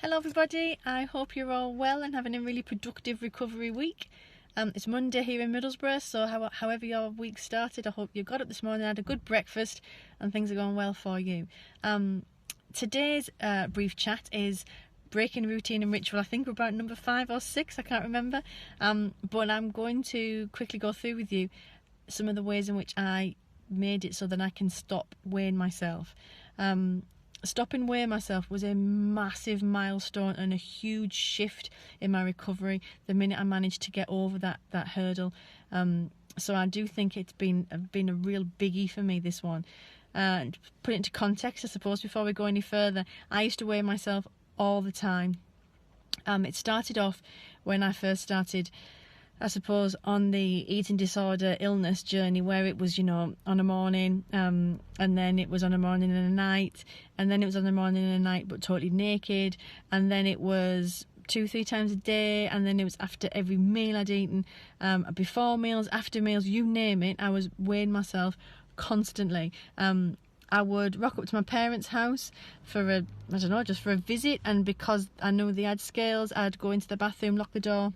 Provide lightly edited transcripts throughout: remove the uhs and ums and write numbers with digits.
Hello everybody, I hope you're all well and having a really productive recovery week. It's Monday here in Middlesbrough, so however your week started, I hope you got up this morning, had a good breakfast and things are going well for you. Today's brief chat is breaking routine and ritual. I think we're about number 5 or 6, I can't remember, but I'm going to quickly go through with you some of the ways in which I made it so that I can stop weighing myself. Stopping weighing myself was a massive milestone and a huge shift in my recovery the minute I managed to get over that hurdle. So I do think it's been a real biggie for me, this one. And put it into context, I suppose, before we go any further, I used to weigh myself all the time. It started off when I first started, I suppose, on the eating disorder illness journey, where it was, on a morning, and then it was on a morning and a night, and then it was on a morning and a night but totally naked, and then it was 2-3 times a day, and then it was after every meal I'd eaten, before meals, after meals, you name it. I was weighing myself constantly. I would rock up to my parents' house for just for a visit, and because I knew they had scales, I'd go into the bathroom, lock the door,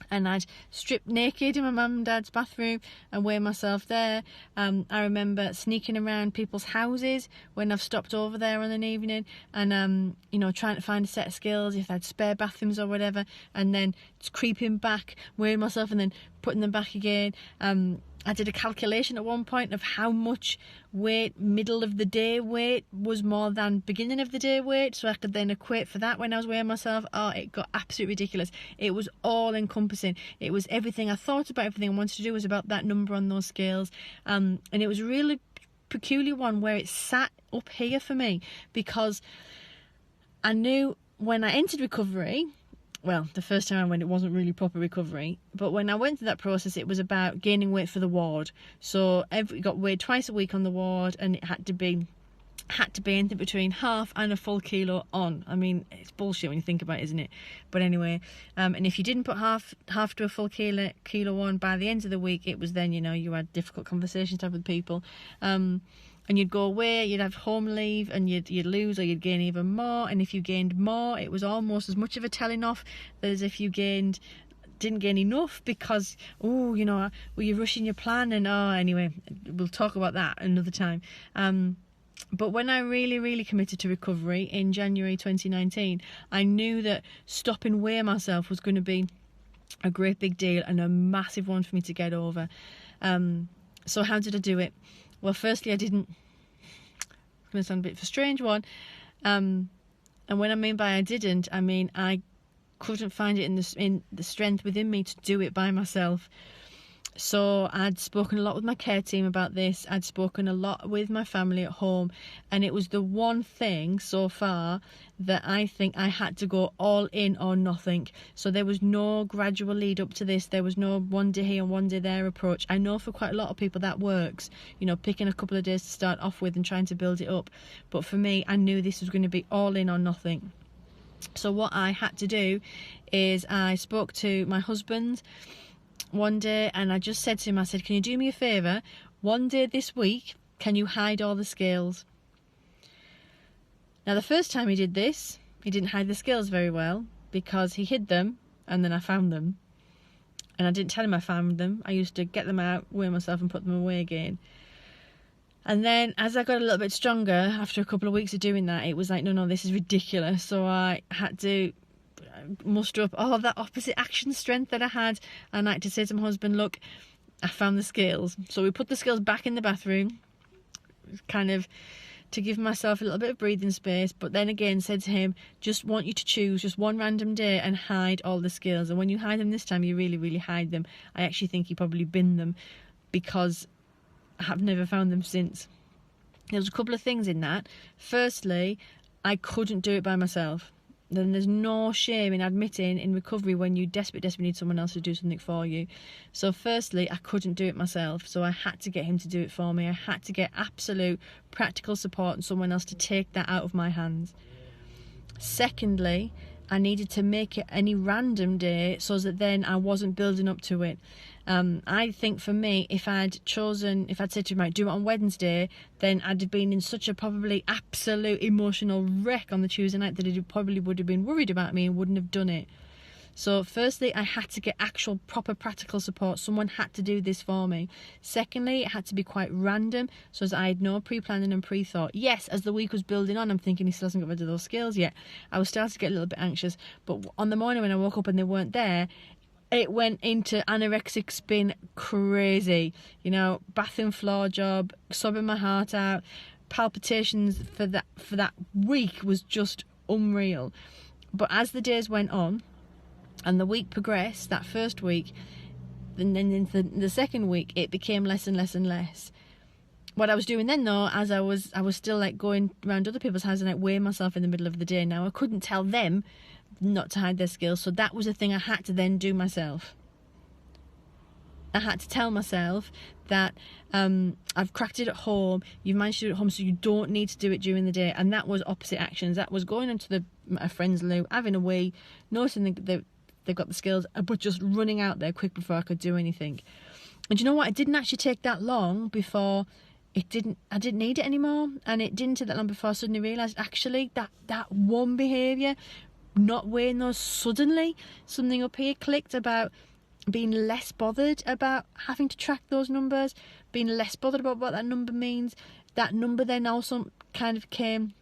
and I'd strip naked in my mum and dad's bathroom and weigh myself there. I remember sneaking around people's houses when I've stopped over there on an evening and, trying to find a set of scales if they had spare bathrooms or whatever, and then just creeping back, weighing myself and then putting them back again. I did a calculation at one point of how much weight middle of the day weight was more than beginning of the day weight, so I could then equate for that when I was weighing myself. It got absolutely ridiculous. It was all encompassing. It was everything I thought about, everything I wanted to do was about that number on those scales. And it was a really peculiar one where it sat up here for me, because I knew when I entered recovery, well, the first time I went, it wasn't really proper recovery, but when I went through that process, it was about gaining weight for the ward. So got weighed twice a week on the ward, and it had to be anything between half and a full kilo on. I mean, it's bullshit when you think about it, isn't it? But anyway, and if you didn't put half to a full kilo on by the end of the week, it was then, you had difficult conversations to have with people. And you'd go away, you'd have home leave, and you'd lose or you'd gain even more. And if you gained more, it was almost as much of a telling off as if you didn't gain enough, because, were you rushing your plan? And anyway, we'll talk about that another time. But when I really, really committed to recovery in January 2019, I knew that stopping weighing myself was going to be a great big deal and a massive one for me to get over. So how did I do it? Well, firstly, I didn't. It's going to sound a bit of a strange one. And when I mean by I didn't, I mean I couldn't find it in the strength within me to do it by myself. So I'd spoken a lot with my care team about this. I'd spoken a lot with my family at home, and it was the one thing so far that I think I had to go all in or nothing. So there was no gradual lead up to this. There was no one day here and one day there approach. I know for quite a lot of people that works, picking a couple of days to start off with and trying to build it up. But for me, I knew this was going to be all in or nothing. So what I had to do is I spoke to my husband one day, and I just said to him, I said, can you do me a favour? One day this week, can you hide all the scales? Now, the first time he did this, he didn't hide the scales very well, because he hid them and then I found them. And I didn't tell him I found them. I used to get them out, weigh myself and put them away again. And then as I got a little bit stronger, after a couple of weeks of doing that, it was like, no, this is ridiculous. So I had to muster up all that opposite action strength that I had, and I had to say to my husband, look, I found the scales. So we put the scales back in the bathroom, kind of to give myself a little bit of breathing space, but then again said to him, just want you to choose just one random day and hide all the scales. And when you hide them this time, you really, really hide them. I actually think he probably binned them, because I have never found them since. There was a couple of things in that. Firstly, I couldn't do it by myself. Then there's no shame in admitting in recovery when you desperately need someone else to do something for you. So firstly, I couldn't do it myself, so I had to get him to do it for me. I had to get absolute practical support and someone else to take that out of my hands. Secondly, I needed to make it any random day so that then I wasn't building up to it. I think for me, if I'd said to him, right, do it on Wednesday, then I'd have been in such a probably absolute emotional wreck on the Tuesday night that it probably would have been worried about me and wouldn't have done it. So firstly, I had to get actual proper practical support. Someone had to do this for me. Secondly, it had to be quite random, so as I had no pre-planning and pre-thought. Yes, as the week was building on, I'm thinking he still hasn't got rid of those skills yet. I was starting to get a little bit anxious, but on the morning when I woke up and they weren't there, it went into anorexic spin crazy. You know, bathroom floor job, sobbing my heart out, palpitations for that week was just unreal. But as the days went on, and the week progressed, that first week, and then into the second week, it became less and less and less. What I was doing then, though, as I was still like going around other people's houses and like weighing myself in the middle of the day. Now I couldn't tell them not to hide their skills, so that was a thing I had to then do myself. I had to tell myself that I've cracked it at home, you've managed to do it at home, so you don't need to do it during the day. And that was opposite actions. That was going into a friend's loo, having a wee, noticing they've got the skills, but just running out there quick before I could do anything. And you know what? It didn't actually take that long before I didn't need it anymore. And it didn't take that long before I suddenly realised, actually, that one behaviour, not weighing those, suddenly something up here clicked about being less bothered about having to track those numbers, being less bothered about what that number means. That number then also kind of came,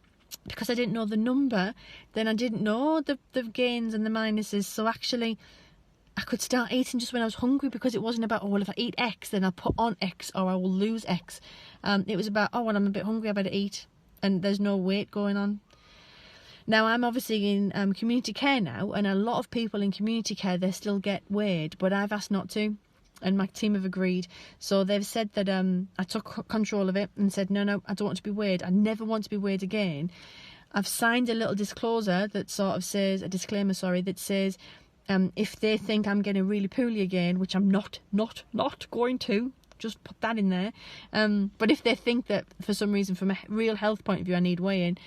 because I didn't know the number, then I didn't know the gains and the minuses. So actually, I could start eating just when I was hungry, because it wasn't about, oh, well, if I eat X, then I'll put on X or I will lose X. It was about, oh, well, I'm a bit hungry, I better eat. And there's no weight going on. Now, I'm obviously in community care now, and a lot of people in community care, they still get weighed, but I've asked not to. And my team have agreed. So they've said that I took control of it and said, no, I don't want to be weighed. I never want to be weighed again. I've signed a little disclosure that sort of says, a disclaimer, that says, if they think I'm getting really poorly again, which I'm not going to, just put that in there. But if they think that for some reason, from a real health point of view, I need weighing,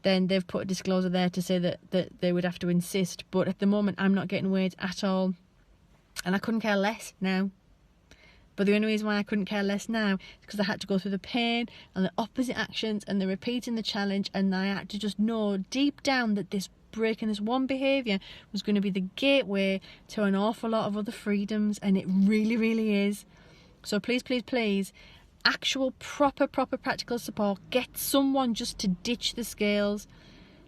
then they've put a disclosure there to say that they would have to insist. But at the moment, I'm not getting weighed at all. And I couldn't care less now. But the only reason why I couldn't care less now is because I had to go through the pain and the opposite actions and the repeating the challenge, and I had to just know deep down that this break in this one behaviour was going to be the gateway to an awful lot of other freedoms, and it really, really is. So please, please, please, actual proper practical support. Get someone just to ditch the scales.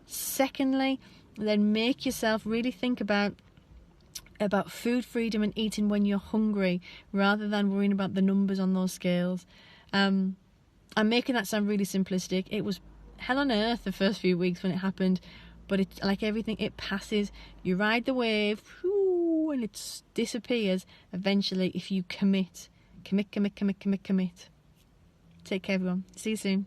Secondly, then make yourself really think about food freedom and eating when you're hungry, rather than worrying about the numbers on those scales. I'm making that sound really simplistic. It was hell on earth the first few weeks when it happened, but it's like everything, it passes. You ride the wave, whoo, and it disappears eventually if you commit. Take care, everyone. See you soon.